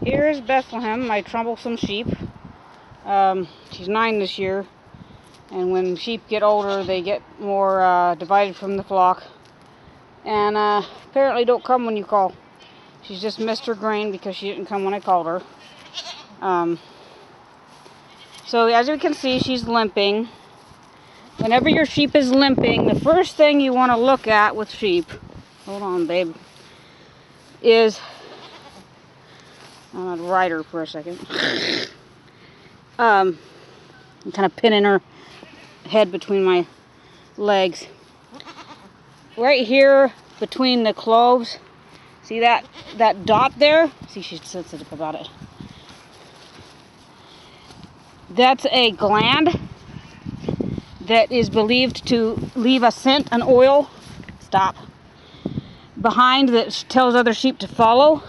Here is Bethlehem, my troublesome sheep. She's 9 this year, and when sheep get older, they get more divided from the flock, and apparently don't come when you call. She's just missed her grain because she didn't come when I called her. So as you can see, she's limping. Whenever your sheep is limping, the first thing you want to look at with sheep, hold on babe, is, I'm going to ride her for a second. I'm kind of pinning her head between my legs. Right here between the cloves, see that dot there? See, she's sensitive about it. That's a gland that is believed to leave a scent, an oil, stop, behind that tells other sheep to follow.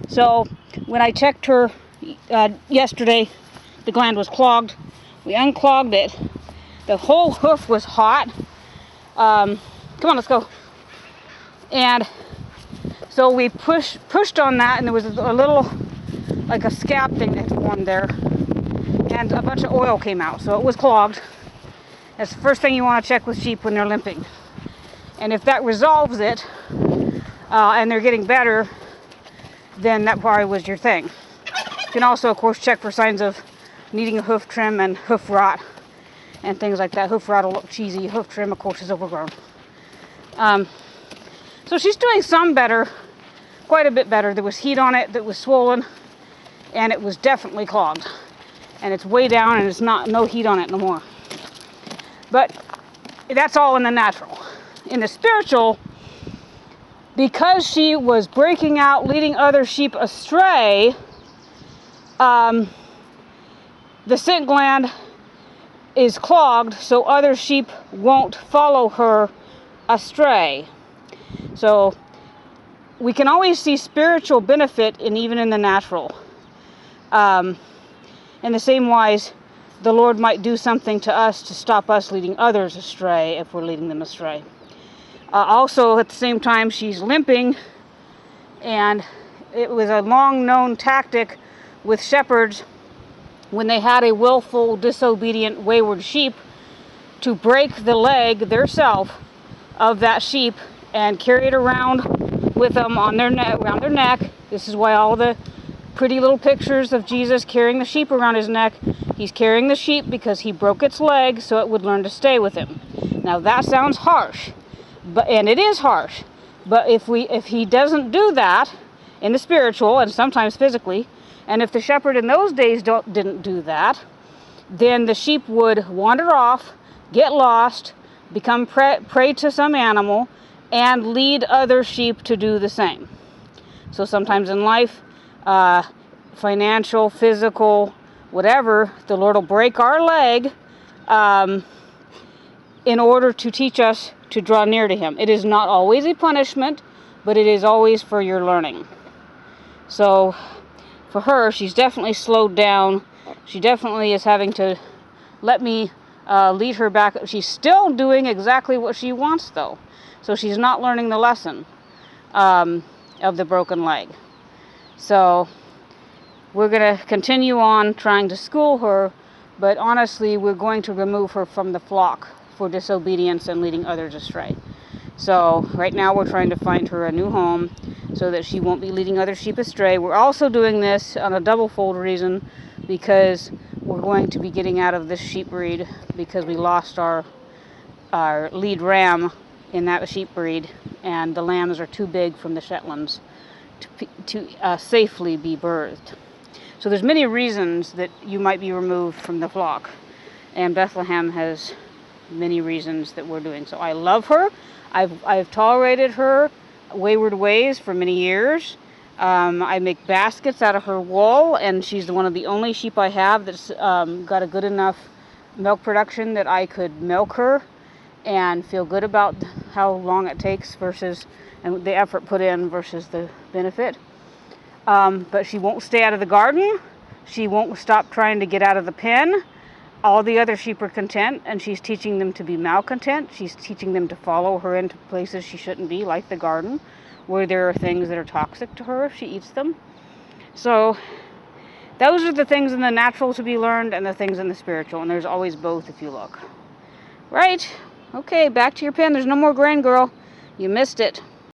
So when I checked her yesterday, the gland was clogged. We unclogged it. The whole hoof was hot. Come on, let's go. And so we pushed on that, and there was a little, like a scab thing that formed there, and a bunch of oil came out, so it was clogged. That's the first thing you want to check with sheep when they're limping. And if that resolves it, and they're getting better, then that probably was your thing. You can also, of course, check for signs of needing a hoof trim and hoof rot and things like that. Hoof rot will look cheesy. Hoof trim, of course, is overgrown. So she's doing some better, quite a bit better. There was heat on it that was swollen, and it was definitely clogged. And it's way down, and it's no heat on it no more. But that's all in the natural. In the spiritual, because she was breaking out, leading other sheep astray, the scent gland is clogged, so other sheep won't follow her astray. So we can always see spiritual benefit even in the natural. In the same wise, the Lord might do something to us to stop us leading others astray if we're leading them astray. Also, at the same time, she's limping, and it was a long-known tactic with shepherds when they had a willful, disobedient, wayward sheep to break the leg theirself of that sheep and carry it around with them on their neck, around their neck. This is why all the pretty little pictures of Jesus carrying the sheep around his neck. He's carrying the sheep because he broke its leg so it would learn to stay with him. Now that sounds harsh, and it is harsh. But if he doesn't do that in the spiritual and sometimes physically, and if the shepherd in those days didn't do that, then the sheep would wander off, get lost, become prey to some animal, and lead other sheep to do the same. So sometimes in life, financial, physical, whatever, the Lord will break our leg in order to teach us to draw near to him. It is not always a punishment, but it is always for your learning. So for her, she's definitely slowed down. She definitely is having to let me lead her back. She's still doing exactly what she wants, though. So she's not learning the lesson of the broken leg. So we're going to continue on trying to school her, but honestly, we're going to remove her from the flock for disobedience and leading others astray. So right now we're trying to find her a new home so that she won't be leading other sheep astray. We're also doing this on a double-fold reason because we're going to be getting out of this sheep breed because we lost our lead ram in that sheep breed, and the lambs are too big from the Shetlands to safely be birthed. So there's many reasons that you might be removed from the flock, and Bethlehem has many reasons that we're doing. So I love her. I've tolerated her wayward ways for many years. I make baskets out of her wool, and she's one of the only sheep I have that's got a good enough milk production that I could milk her and feel good about how long it takes versus and the effort put in versus the benefit. But she won't stay out of the garden. She won't stop trying to get out of the pen. All the other sheep are content, and she's teaching them to be malcontent. She's teaching them to follow her into places she shouldn't be, like the garden, where there are things that are toxic to her if she eats them. So those are the things in the natural to be learned and the things in the spiritual. And there's always both if you look. Right? Okay, back to your pen. There's no more grain, girl. You missed it.